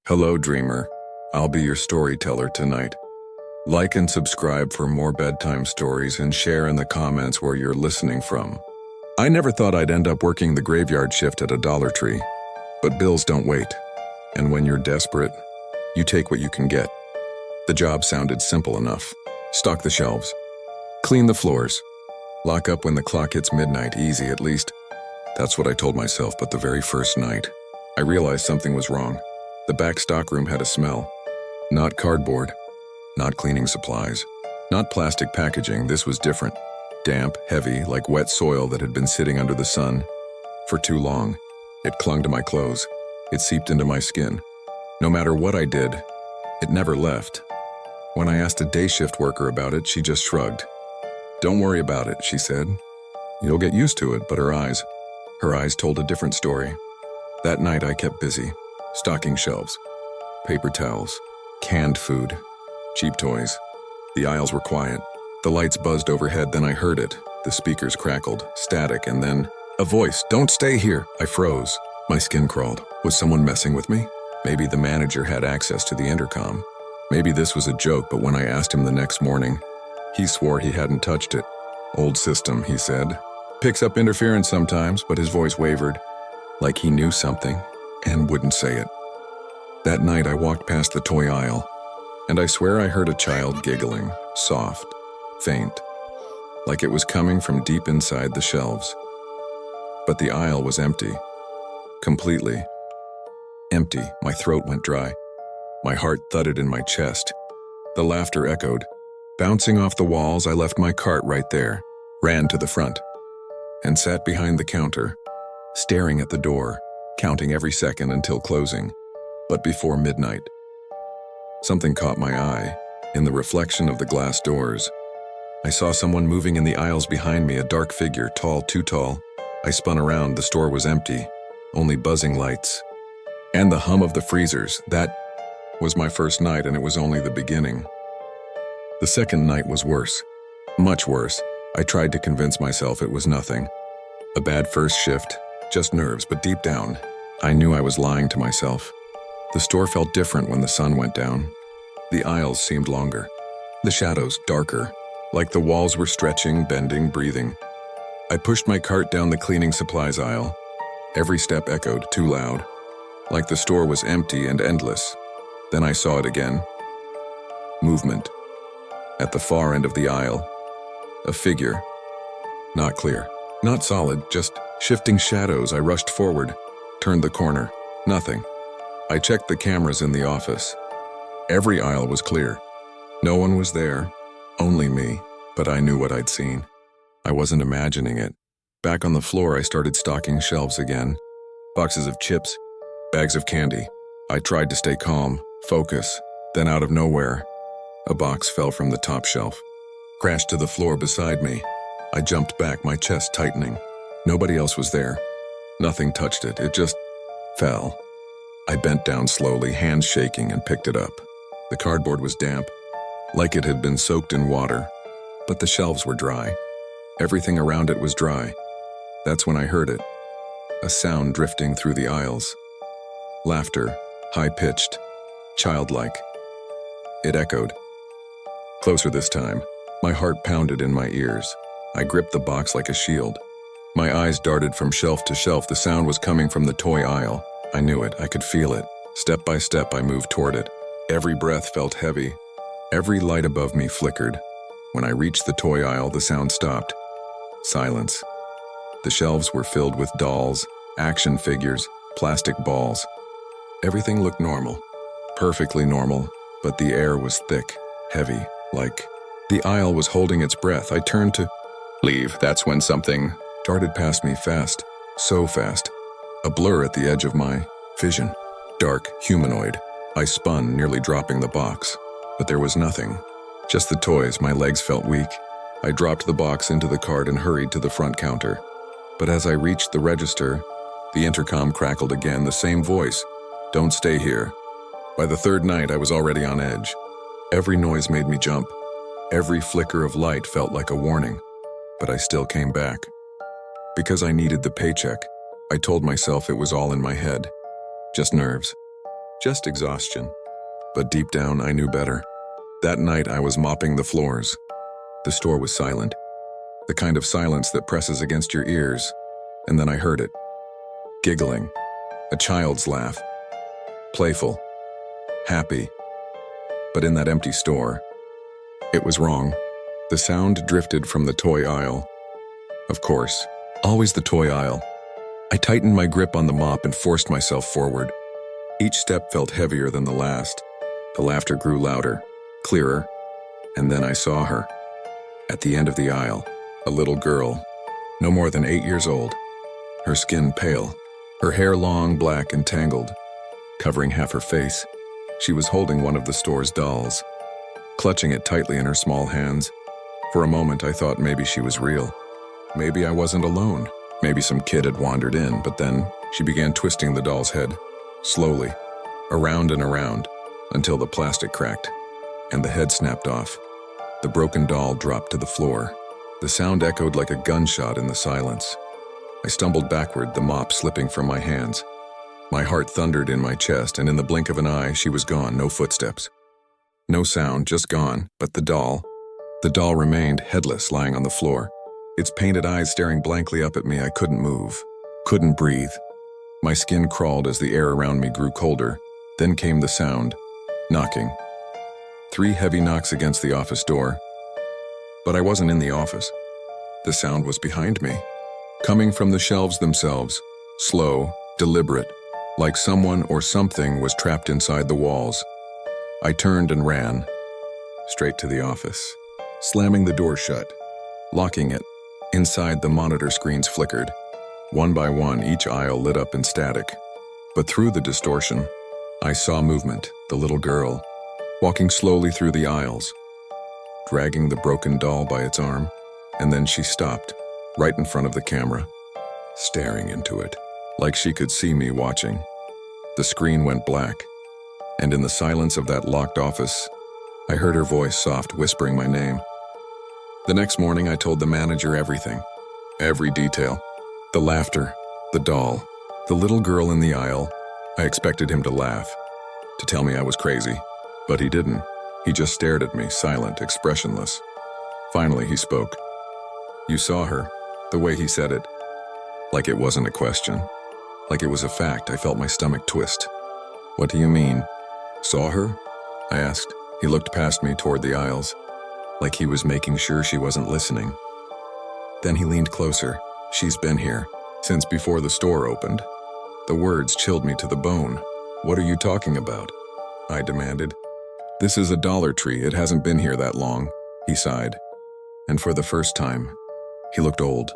Hello, dreamer. I'll be your storyteller tonight. Like and subscribe for more bedtime stories and share in the comments where you're listening from. I never thought I'd end up working the graveyard shift at a Dollar Tree, but bills don't wait. And when you're desperate, you take what you can get. The job sounded simple enough. Stock the shelves, clean the floors, lock up when the clock hits midnight, easy at least. That's what I told myself, but the very first night, I realized something was wrong. The back stockroom had a smell. Not cardboard, not cleaning supplies, not plastic packaging. This was different. Damp, heavy, like wet soil that had been sitting under the sun for too long. It clung to my clothes. It seeped into my skin. No matter what I did, it never left. When I asked a day shift worker about it, she just shrugged. "Don't worry about it," she said. "You'll get used to it," but her eyes told a different story. That night I kept busy. Stocking shelves, paper towels, canned food, cheap toys. The aisles were quiet. The lights buzzed overhead, then I heard it. The speakers crackled, static, and then a voice. "Don't stay here." I froze. My skin crawled. Was someone messing with me? Maybe the manager had access to the intercom. Maybe this was a joke, but when I asked him the next morning, he swore he hadn't touched it. "Old system," he said. "Picks up interference sometimes," but his voice wavered, like he knew something and wouldn't say it. That night I walked past the toy aisle, and I swear I heard a child giggling, soft, faint, like it was coming from deep inside the shelves. But the aisle was empty. Completely empty. My throat went dry. My heart thudded in my chest. The laughter echoed. Bouncing off the walls, I left my cart right there, ran to the front, and sat behind the counter, staring at the door, counting every second until closing. But before midnight, something caught my eye. In the reflection of the glass doors, I saw someone moving in the aisles behind me, a dark figure, tall, too tall. I spun around. The store was empty, only buzzing lights and the hum of the freezers. That was my first night, and it was only the beginning. The second night was worse, much worse. I tried to convince myself it was nothing. A bad first shift, just nerves, but deep down, I knew I was lying to myself. The store felt different when the sun went down. The aisles seemed longer, the shadows darker, like the walls were stretching, bending, breathing. I pushed my cart down the cleaning supplies aisle. Every step echoed, too loud, like the store was empty and endless. Then I saw it again. Movement. At the far end of the aisle, a figure. Not clear, not solid, just shifting shadows. I rushed forward, turned the corner. Nothing. I checked the cameras in the office. Every aisle was clear. No one was there, only me, but I knew what I'd seen. I wasn't imagining it. Back on the floor, I started stocking shelves again. Boxes of chips, bags of candy. I tried to stay calm, focus. Then out of nowhere, a box fell from the top shelf, crashed to the floor beside me. I jumped back, my chest tightening. Nobody else was there. Nothing touched it. It just fell. I bent down slowly, hands shaking, and picked it up. The cardboard was damp, like it had been soaked in water, but the shelves were dry. Everything around it was dry. That's when I heard it. A sound drifting through the aisles. Laughter, high-pitched, childlike. It echoed. Closer this time. My heart pounded in my ears. I gripped the box like a shield. My eyes darted from shelf to shelf. The sound was coming from the toy aisle. I knew it. I could feel it. Step by step, I moved toward it. Every breath felt heavy. Every light above me flickered. When I reached the toy aisle, the sound stopped. Silence. The shelves were filled with dolls, action figures, plastic balls. Everything looked normal. Perfectly normal, but the air was thick, heavy, like the aisle was holding its breath. I turned to leave. That's when something darted past me fast, so fast. A blur at the edge of my vision. Dark, humanoid. I spun, nearly dropping the box. But there was nothing. Just the toys. My legs felt weak. I dropped the box into the cart and hurried to the front counter. But as I reached the register, the intercom crackled again, the same voice. "Don't stay here." By the third night, I was already on edge. Every noise made me jump. Every flicker of light felt like a warning. But I still came back. Because I needed the paycheck, I told myself it was all in my head. Just nerves. just exhaustion. But deep down, I knew better. That night, I was mopping the floors. The store was silent, the kind of silence that presses against your ears. And then I heard it. Giggling. A child's laugh. Playful. Happy. But in that empty store, it was wrong. The sound drifted from the toy aisle. Of course, always the toy aisle. I tightened my grip on the mop and forced myself forward. Each step felt heavier than the last. The laughter grew louder, clearer, and then I saw her. At the end of the aisle, a little girl, no more than 8 years old. Her skin pale, her hair long, black, and tangled, covering half her face. She was holding one of the store's dolls, clutching it tightly in her small hands. For a moment, I thought maybe she was real. Maybe I wasn't alone. Maybe some kid had wandered in, but then she began twisting the doll's head, slowly, around and around, until the plastic cracked, and the head snapped off. The broken doll dropped to the floor. The sound echoed like a gunshot in the silence. I stumbled backward, the mop slipping from my hands. My heart thundered in my chest, and in the blink of an eye, she was gone, no footsteps. No sound, just gone, but the doll remained headless, lying on the floor. Its painted eyes staring blankly up at me. I couldn't move, couldn't breathe. My skin crawled as the air around me grew colder. Then came the sound, knocking. 3 heavy knocks against the office door. But I wasn't in the office. The sound was behind me, coming from the shelves themselves, slow, deliberate, like someone or something was trapped inside the walls. I turned and ran, straight to the office, slamming the door shut, locking it. Inside, the monitor screens flickered. One by one, each aisle lit up in static. But through the distortion, I saw movement, the little girl, walking slowly through the aisles, dragging the broken doll by its arm, and then she stopped, right in front of the camera, staring into it, like she could see me watching. The screen went black, and in the silence of that locked office, I heard her voice, soft, whispering my name. The next morning, I told the manager everything, every detail. The laughter, the doll, the little girl in the aisle. I expected him to laugh, to tell me I was crazy, but he didn't. He just stared at me, silent, expressionless. Finally, he spoke. You saw her, the way he said it, like it wasn't a question, like it was a fact. I felt my stomach twist. What do you mean? Saw her? I asked. He looked past me toward the aisles, like he was making sure she wasn't listening. Then he leaned closer. She's been here, since before the store opened. The words chilled me to the bone. What are you talking about? I demanded. This is a Dollar Tree. It hasn't been here that long, he sighed. And for the first time, he looked old,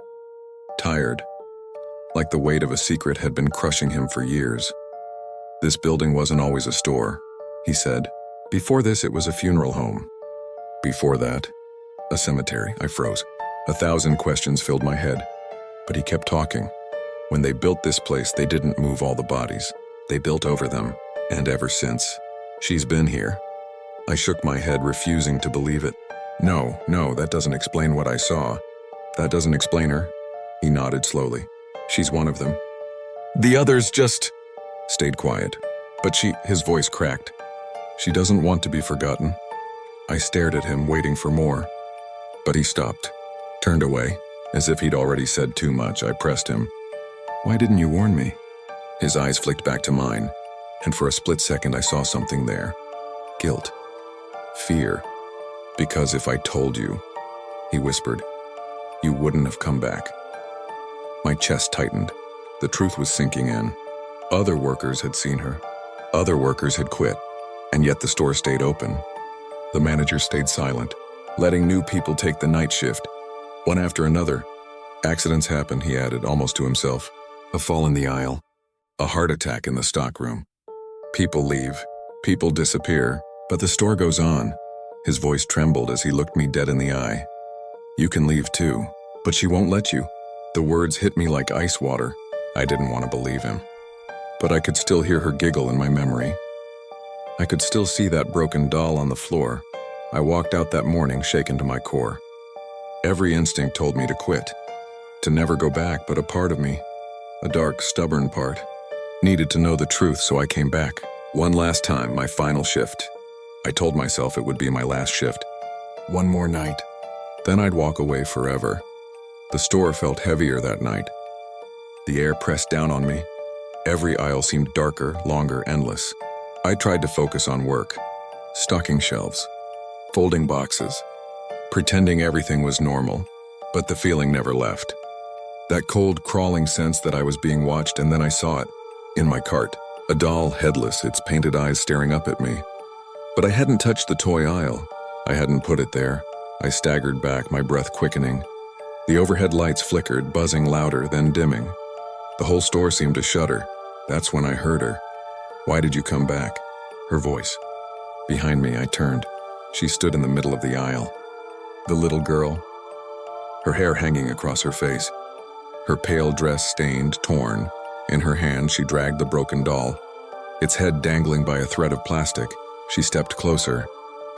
tired, like the weight of a secret had been crushing him for years. This building wasn't always a store, he said. Before this, it was a funeral home. Before that, a cemetery. I froze. 1,000 questions filled my head. But he kept talking. When they built this place, they didn't move all the bodies. They built over them. And ever since, she's been here. I shook my head, refusing to believe it. No, that doesn't explain what I saw. That doesn't explain her. He nodded slowly. She's one of them. The others just stayed quiet. But his voice cracked. She doesn't want to be forgotten. I stared at him, waiting for more. But he stopped, turned away, as if he'd already said too much. I pressed him. Why didn't you warn me? His eyes flicked back to mine, and for a split second I saw something there. Guilt. Fear. Because if I told you, he whispered, you wouldn't have come back. My chest tightened. The truth was sinking in. Other workers had seen her. Other workers had quit, and yet the store stayed open. The manager stayed silent, letting new people take the night shift, one after another. Accidents happen, he added, almost to himself. A fall in the aisle, a heart attack in the stockroom. People leave, people disappear, but the store goes on. His voice trembled as he looked me dead in the eye. You can leave too, but she won't let you. The words hit me like ice water. I didn't want to believe him, but I could still hear her giggle in my memory. I could still see that broken doll on the floor. I walked out that morning shaken to my core. Every instinct told me to quit, to never go back, but a part of me, a dark, stubborn part, needed to know the truth, so I came back. One last time, my final shift. I told myself it would be my last shift. One more night. Then I'd walk away forever. The store felt heavier that night. The air pressed down on me. Every aisle seemed darker, longer, endless. I tried to focus on work. Stocking shelves. Folding boxes. Pretending everything was normal. But the feeling never left. That cold, crawling sense that I was being watched, and then I saw it. In my cart. A doll, headless, its painted eyes staring up at me. But I hadn't touched the toy aisle. I hadn't put it there. I staggered back, my breath quickening. The overhead lights flickered, buzzing louder, then dimming. The whole store seemed to shudder. That's when I heard her. "Why did you come back?" Her voice. Behind me, I turned. She stood in the middle of the aisle. The little girl. Her hair hanging across her face. Her pale dress stained, torn. In her hand, she dragged the broken doll. Its head dangling by a thread of plastic. She stepped closer.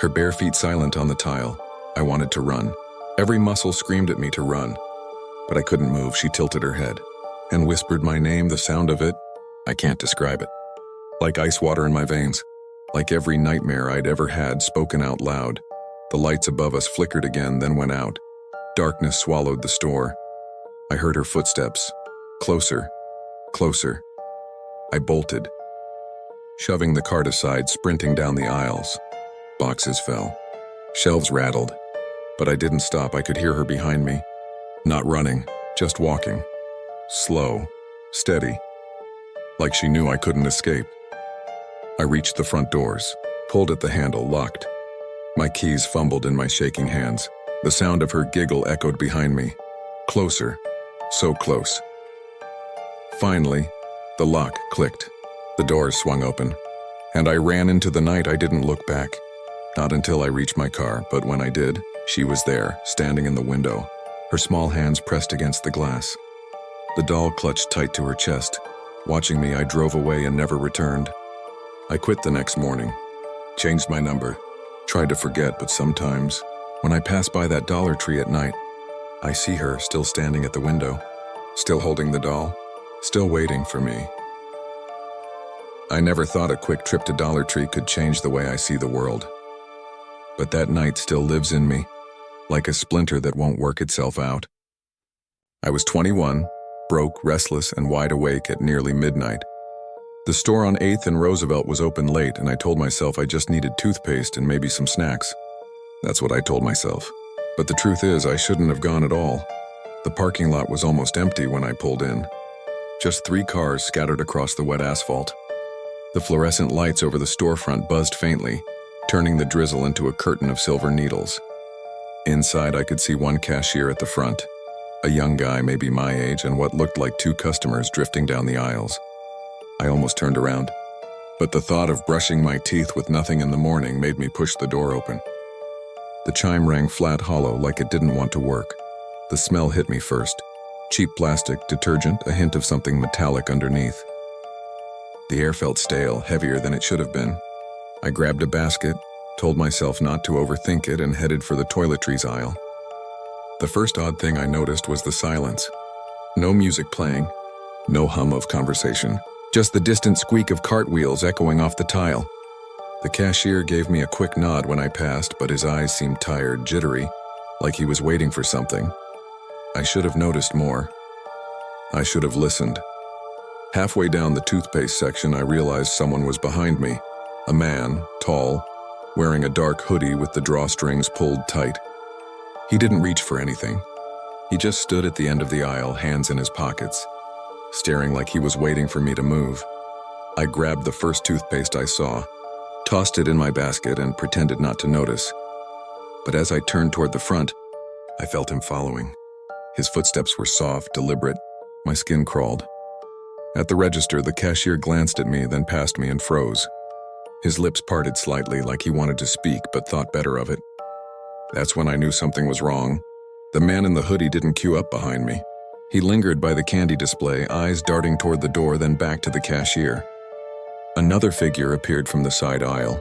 Her bare feet silent on the tile. I wanted to run. Every muscle screamed at me to run. But I couldn't move. She tilted her head and whispered my name. The sound of it, I can't describe it. Like ice water in my veins. Like every nightmare I'd ever had spoken out loud. The lights above us flickered again, then went out. Darkness swallowed the store. I heard her footsteps. Closer. Closer. I bolted. Shoving the cart aside, sprinting down the aisles. Boxes fell. Shelves rattled. But I didn't stop. I could hear her behind me. Not running, just walking. Slow. Steady. Like she knew I couldn't escape. I reached the front doors. Pulled at the handle, locked. My keys fumbled in my shaking hands. The sound of her giggle echoed behind me. Closer. So close. Finally, the lock clicked. The doors swung open. And I ran into the night. I didn't look back. Not until I reached my car, but when I did, she was there, standing in the window, her small hands pressed against the glass. The doll clutched tight to her chest. Watching me, I drove away and never returned. I quit the next morning. Changed my number. Tried to forget, but sometimes, when I pass by that Dollar Tree at night, I see her still standing at the window, still holding the doll, still waiting for me. I never thought a quick trip to Dollar Tree could change the way I see the world. But that night still lives in me, like a splinter that won't work itself out. I was 21, broke, restless, and wide awake at nearly midnight. The store on 8th and Roosevelt was open late, and I told myself I just needed toothpaste and maybe some snacks. That's what I told myself. But the truth is, I shouldn't have gone at all. The parking lot was almost empty when I pulled in. Just 3 cars scattered across the wet asphalt. The fluorescent lights over the storefront buzzed faintly, turning the drizzle into a curtain of silver needles. Inside, I could see one cashier at the front, a young guy maybe my age, and what looked like 2 customers drifting down the aisles. I almost turned around, but the thought of brushing my teeth with nothing in the morning made me push the door open. The chime rang flat hollow like it didn't want to work. The smell hit me first. Cheap plastic, detergent, a hint of something metallic underneath. The air felt stale, heavier than it should have been. I grabbed a basket, told myself not to overthink it, and headed for the toiletries aisle. The first odd thing I noticed was the silence. No music playing, no hum of conversation, just the distant squeak of cartwheels echoing off the tile. The cashier gave me a quick nod when I passed, but his eyes seemed tired, jittery, like he was waiting for something. I should have noticed more. I should have listened. Halfway down the toothpaste section, I realized someone was behind me. A man, tall, wearing a dark hoodie with the drawstrings pulled tight. He didn't reach for anything. He just stood at the end of the aisle, hands in his pockets, staring like he was waiting for me to move. I grabbed the first toothpaste I saw, tossed it in my basket, and pretended not to notice. But as I turned toward the front, I felt him following. His footsteps were soft, deliberate. My skin crawled. At the register, the cashier glanced at me, then past me and froze. His lips parted slightly like he wanted to speak, but thought better of it. That's when I knew something was wrong. The man in the hoodie didn't queue up behind me. He lingered by the candy display, eyes darting toward the door, then back to the cashier. Another figure appeared from the side aisle.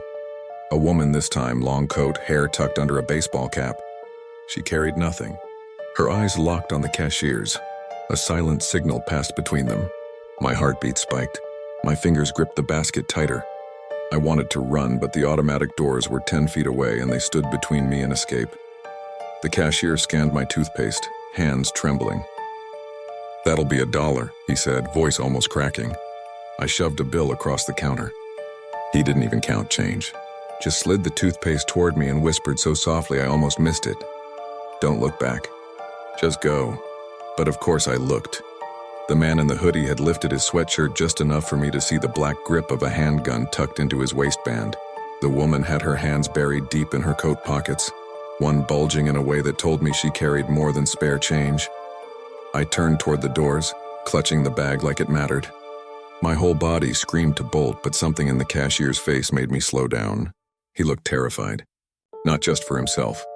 A woman this time, long coat, hair tucked under a baseball cap. She carried nothing. Her eyes locked on the cashier's. A silent signal passed between them. My heartbeat spiked. My fingers gripped the basket tighter. I wanted to run, but the automatic doors were 10 feet away and they stood between me and escape. The cashier scanned my toothpaste, hands trembling. "That'll be $1, he said, voice almost cracking. I shoved a bill across the counter. He didn't even count change. Just slid the toothpaste toward me and whispered so softly I almost missed it. "Don't look back. Just go." But of course I looked. The man in the hoodie had lifted his sweatshirt just enough for me to see the black grip of a handgun tucked into his waistband. The woman had her hands buried deep in her coat pockets, one bulging in a way that told me she carried more than spare change. I turned toward the doors, clutching the bag like it mattered. My whole body screamed to bolt, but something in the cashier's face made me slow down. He looked terrified. Not just for himself.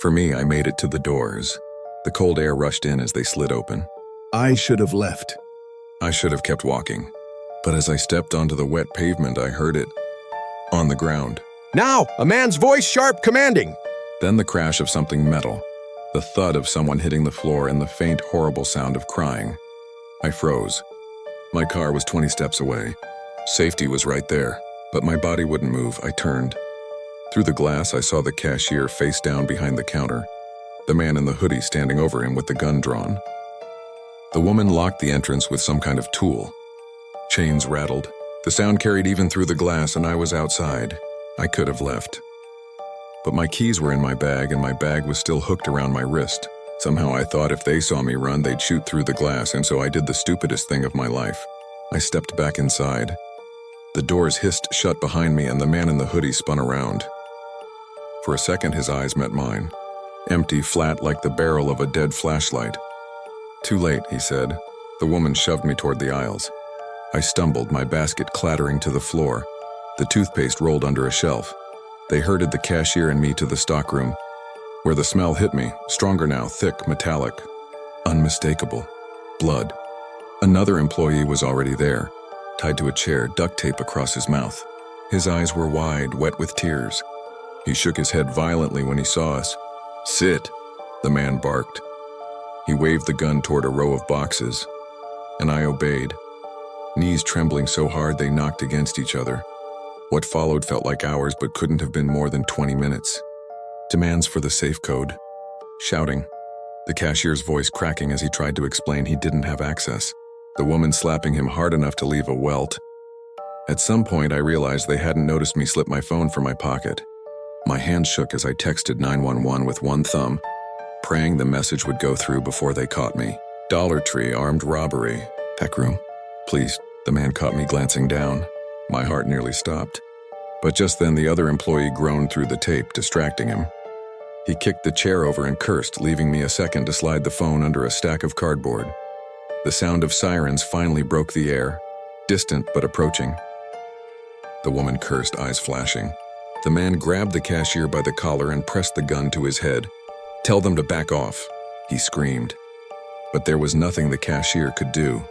For me, I made it to the doors. The cold air rushed in as they slid open. I should have left. I should have kept walking. But as I stepped onto the wet pavement, I heard it. On the ground. "Now! A man's voice, sharp, commanding!" Then the crash of something metal. The thud of someone hitting the floor and the faint, horrible sound of crying. I froze. My car was 20 steps away. Safety was right there, but my body wouldn't move. I turned. Through the glass, I saw the cashier face down behind the counter, the man in the hoodie standing over him with the gun drawn. The woman locked the entrance with some kind of tool. Chains rattled. The sound carried even through the glass, and I was outside. I could have left. But my keys were in my bag, and my bag was still hooked around my wrist. Somehow I thought if they saw me run, they'd shoot through the glass, and so I did the stupidest thing of my life. I stepped back inside. The doors hissed shut behind me, and the man in the hoodie spun around. For a second, his eyes met mine. Empty, flat, like the barrel of a dead flashlight. "Too late," he said. The woman shoved me toward the aisles. I stumbled, my basket clattering to the floor. The toothpaste rolled under a shelf. They herded the cashier and me to the stockroom, where the smell hit me, stronger now, thick, metallic, unmistakable. Blood. Another employee was already there, tied to a chair, duct tape across his mouth. His eyes were wide, wet with tears. He shook his head violently when he saw us. "Sit," the man barked. He waved the gun toward a row of boxes, and I obeyed, knees trembling so hard they knocked against each other. What followed felt like hours, but couldn't have been more than 20 minutes. Demands for the safe code. Shouting. The cashier's voice cracking as he tried to explain he didn't have access. The woman slapping him hard enough to leave a welt. At some point, I realized they hadn't noticed me slip my phone from my pocket. My hand shook as I texted 911 with one thumb, praying the message would go through before they caught me. Dollar Tree, armed robbery. Tech room. Please. The man caught me glancing down. My heart nearly stopped. But just then the other employee groaned through the tape, distracting him. He kicked the chair over and cursed, leaving me a second to slide the phone under a stack of cardboard. The sound of sirens finally broke the air, distant but approaching. The woman cursed, eyes flashing. The man grabbed the cashier by the collar and pressed the gun to his head. "Tell them to back off," he screamed. But there was nothing the cashier could do.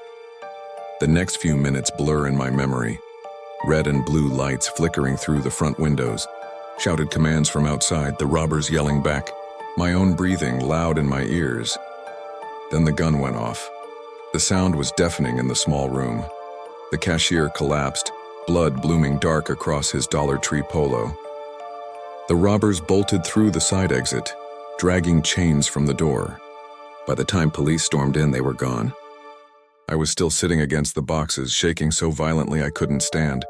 The next few minutes blur in my memory. Red and blue lights flickering through the front windows. Shouted commands from outside, the robbers yelling back. My own breathing loud in my ears. Then the gun went off. The sound was deafening in the small room. The cashier collapsed, blood blooming dark across his Dollar Tree polo. The robbers bolted through the side exit, dragging chains from the door. By the time police stormed in, they were gone. I was still sitting against the boxes, shaking so violently I couldn't stand.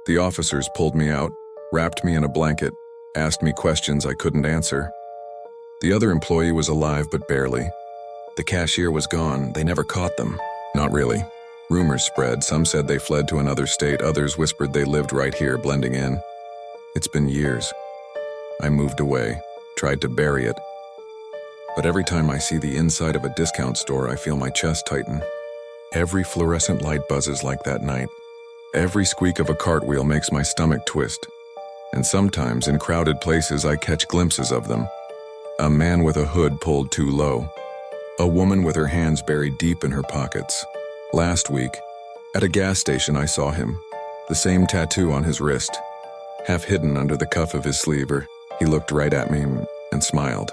The officers pulled me out, wrapped me in a blanket, asked me questions I couldn't answer. The other employee was alive, but barely. The cashier was gone. They never caught them. Not really. Rumors spread. Some said they fled to another state. Others whispered they lived right here, blending in. It's been years. I moved away, tried to bury it. But every time I see the inside of a discount store, I feel my chest tighten. Every fluorescent light buzzes like that night. Every squeak of a cartwheel makes my stomach twist. And sometimes, in crowded places, I catch glimpses of them. A man with a hood pulled too low. A woman with her hands buried deep in her pockets. Last week, at a gas station, I saw him. The same tattoo on his wrist. Half hidden under the cuff of his sleeve, he looked right at me and smiled.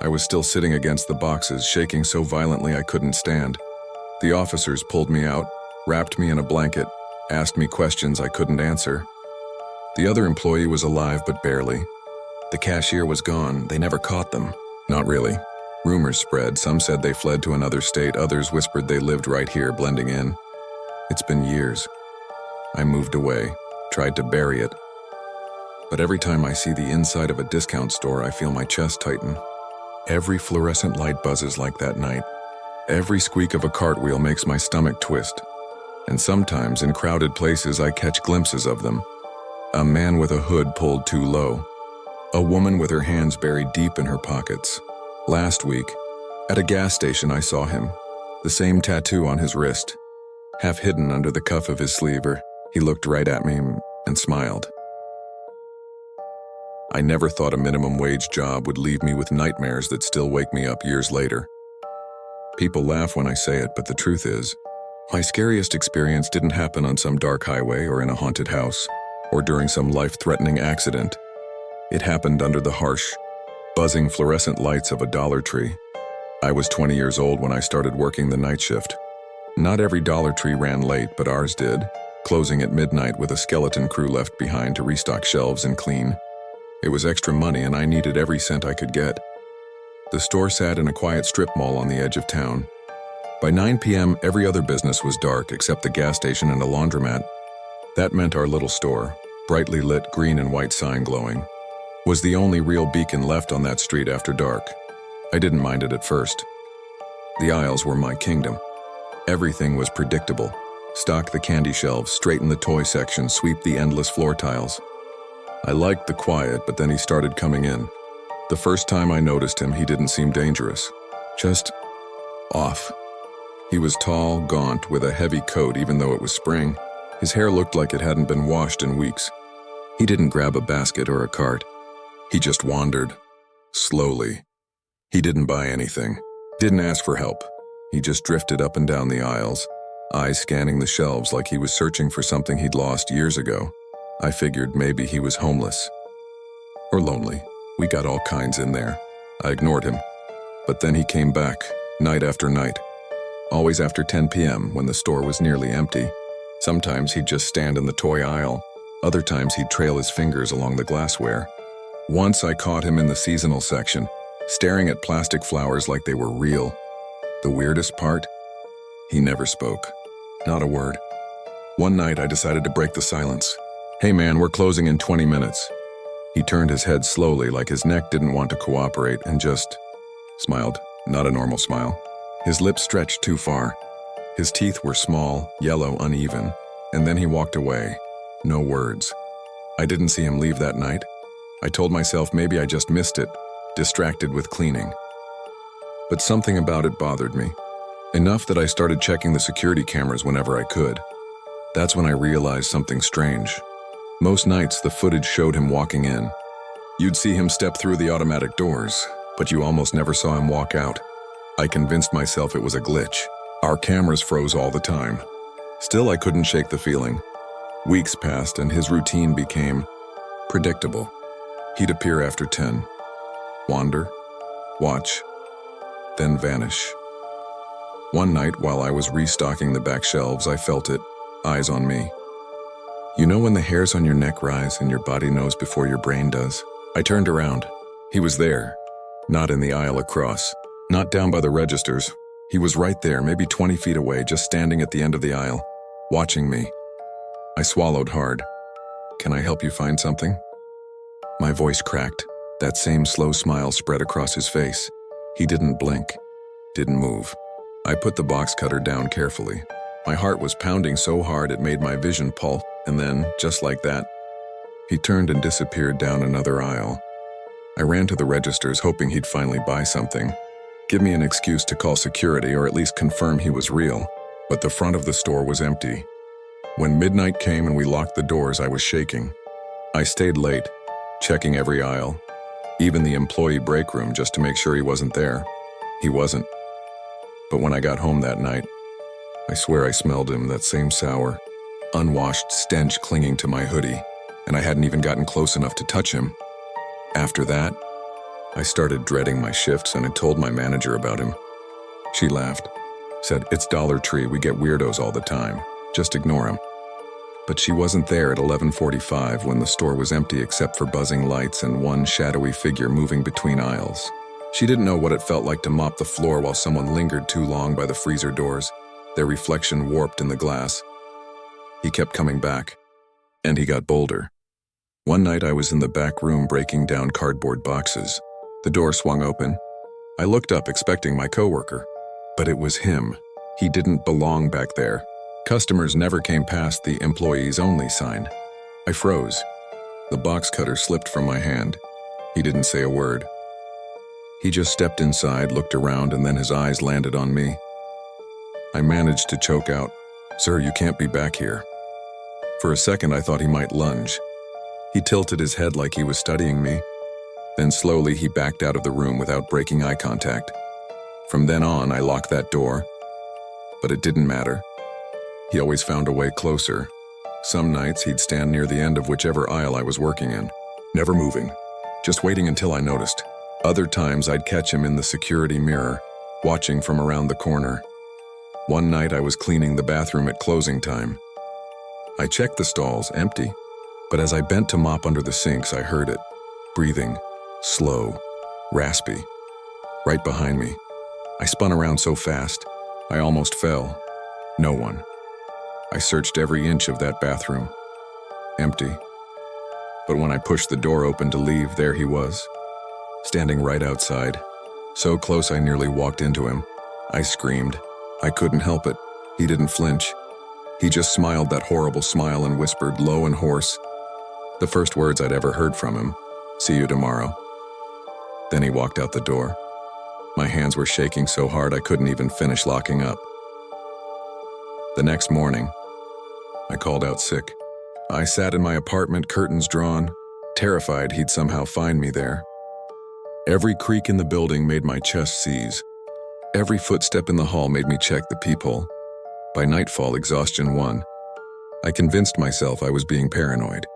I was still sitting against the boxes, shaking so violently I couldn't stand. The officers pulled me out, wrapped me in a blanket, asked me questions I couldn't answer. The other employee was alive, but barely. The cashier was gone. They never caught them. Not really. Rumors spread. Some said they fled to another state. Others whispered they lived right here, blending in. It's been years. I moved away, tried to bury it. But every time I see the inside of a discount store, I feel my chest tighten. Every fluorescent light buzzes like that night. Every squeak of a cartwheel makes my stomach twist. And sometimes, in crowded places, I catch glimpses of them. A man with a hood pulled too low. A woman with her hands buried deep in her pockets. Last week, at a gas station, I saw him. The same tattoo on his wrist. Half hidden under the cuff of his sleeve, he looked right at me and smiled. I never thought a minimum wage job would leave me with nightmares that still wake me up years later. People laugh when I say it, but the truth is, my scariest experience didn't happen on some dark highway or in a haunted house, or during some life-threatening accident. It happened under the harsh, buzzing fluorescent lights of a Dollar Tree. I was 20 years old when I started working the night shift. Not every Dollar Tree ran late, but ours did, closing at midnight with a skeleton crew left behind to restock shelves and clean. It was extra money and I needed every cent I could get. The store sat in a quiet strip mall on the edge of town. By 9 p.m., every other business was dark except the gas station and a laundromat. That meant our little store, brightly lit green and white sign glowing, was the only real beacon left on that street after dark. I didn't mind it at first. The aisles were my kingdom. Everything was predictable. Stock the candy shelves, straighten the toy section, sweep the endless floor tiles. I liked the quiet, but then he started coming in. The first time I noticed him, he didn't seem dangerous. Just off. He was tall, gaunt, with a heavy coat even though it was spring. His hair looked like it hadn't been washed in weeks. He didn't grab a basket or a cart. He just wandered. Slowly. He didn't buy anything. Didn't ask for help. He just drifted up and down the aisles, eyes scanning the shelves like he was searching for something he'd lost years ago. I figured maybe he was homeless. Or lonely. We got all kinds in there. I ignored him. But then he came back, night after night. Always after 10 p.m. when the store was nearly empty. Sometimes he'd just stand in the toy aisle. Other times he'd trail his fingers along the glassware. Once I caught him in the seasonal section, staring at plastic flowers like they were real. The weirdest part? He never spoke. Not a word. One night I decided to break the silence. "Hey man, we're closing in 20 minutes. He turned his head slowly like his neck didn't want to cooperate and just smiled. Not a normal smile. His lips stretched too far. His teeth were small, yellow, uneven, and then he walked away. No words. I didn't see him leave that night. I told myself maybe I just missed it, distracted with cleaning. But something about it bothered me. Enough that I started checking the security cameras whenever I could. That's when I realized something strange. Most nights, the footage showed him walking in. You'd see him step through the automatic doors, but you almost never saw him walk out. I convinced myself it was a glitch. Our cameras froze all the time. Still, I couldn't shake the feeling. Weeks passed and his routine became predictable. He'd appear after 10, wander, watch, then vanish. One night, while I was restocking the back shelves, I felt it, eyes on me. You know when the hairs on your neck rise and your body knows before your brain does? I turned around. He was there. Not in the aisle across. Not down by the registers. He was right there, maybe 20 feet away, just standing at the end of the aisle, watching me. I swallowed hard. "Can I help you find something?" My voice cracked. That same slow smile spread across his face. He didn't blink. Didn't move. I put the box cutter down carefully. My heart was pounding so hard it made my vision pulse. And then, just like that, he turned and disappeared down another aisle. I ran to the registers hoping he'd finally buy something. Give me an excuse to call security or at least confirm he was real. But the front of the store was empty. When midnight came and we locked the doors, I was shaking. I stayed late, checking every aisle, even the employee break room just to make sure he wasn't there. He wasn't. But when I got home that night, I swear I smelled him, that same sour, unwashed stench clinging to my hoodie, and I hadn't even gotten close enough to touch him. After that, I started dreading my shifts and I told my manager about him. She laughed, said, "It's Dollar Tree, we get weirdos all the time. Just ignore him." But she wasn't there at 11:45 when the store was empty except for buzzing lights and one shadowy figure moving between aisles. She didn't know what it felt like to mop the floor while someone lingered too long by the freezer doors, their reflection warped in the glass. He kept coming back, and he got bolder. One night I was in the back room breaking down cardboard boxes. The door swung open. I looked up expecting my coworker, but it was him. He didn't belong back there. Customers never came past the employees only sign. I froze. The box cutter slipped from my hand. He didn't say a word. He just stepped inside, looked around, and then his eyes landed on me. I managed to choke out, "Sir, you can't be back here." For a second I thought he might lunge. He tilted his head like he was studying me. Then slowly he backed out of the room without breaking eye contact. From then on I locked that door. But it didn't matter. He always found a way closer. Some nights he'd stand near the end of whichever aisle I was working in, never moving, just waiting until I noticed. Other times I'd catch him in the security mirror, watching from around the corner. One night I was cleaning the bathroom at closing time. I checked the stalls, empty, but as I bent to mop under the sinks I heard it, breathing, slow, raspy, right behind me. I spun around so fast, I almost fell. No one. I searched every inch of that bathroom. Empty. But when I pushed the door open to leave, there he was, standing right outside. So close I nearly walked into him. I screamed. I couldn't help it. He didn't flinch. He just smiled that horrible smile and whispered, low and hoarse, the first words I'd ever heard from him, "See you tomorrow." Then he walked out the door. My hands were shaking so hard I couldn't even finish locking up. The next morning, I called out sick. I sat in my apartment, curtains drawn, terrified he'd somehow find me there. Every creak in the building made my chest seize. Every footstep in the hall made me check the peephole. By nightfall, exhaustion won. I convinced myself I was being paranoid.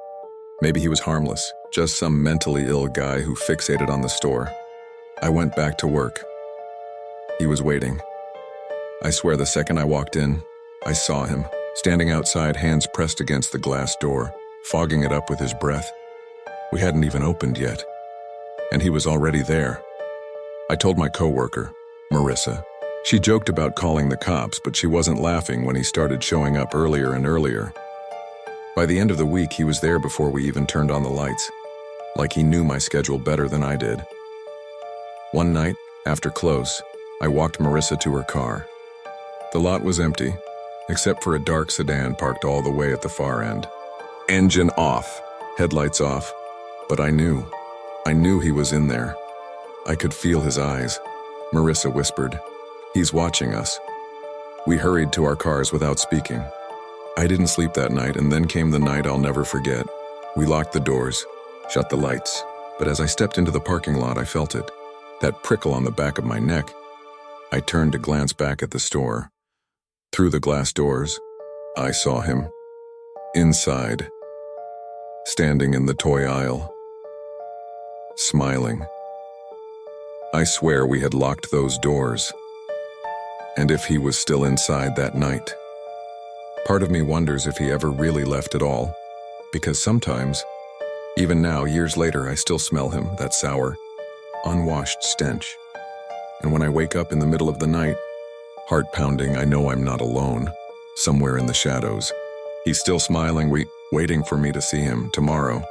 Maybe he was harmless, just some mentally ill guy who fixated on the store. I went back to work. He was waiting. I swear the second I walked in, I saw him, standing outside, hands pressed against the glass door, fogging it up with his breath. We hadn't even opened yet, and he was already there. I told my coworker, Marissa. She joked about calling the cops, but she wasn't laughing when he started showing up earlier and earlier. By the end of the week, he was there before we even turned on the lights, like he knew my schedule better than I did. One night, after close, I walked Marissa to her car. The lot was empty, except for a dark sedan parked all the way at the far end. Engine off, headlights off, but I knew he was in there. I could feel his eyes. Marissa whispered, "He's watching us." We hurried to our cars without speaking. I didn't sleep that night, and then came the night I'll never forget. We locked the doors, shut the lights, but as I stepped into the parking lot, I felt it, that prickle on the back of my neck. I turned to glance back at the store. Through the glass doors, I saw him. Inside, standing in the toy aisle, smiling. I swear we had locked those doors. And if he was still inside that night. Part of me wonders if he ever really left at all, because sometimes, even now, years later, I still smell him, that sour, unwashed stench. And when I wake up in the middle of the night, heart pounding, I know I'm not alone, somewhere in the shadows. He's still smiling, waiting for me to see him tomorrow.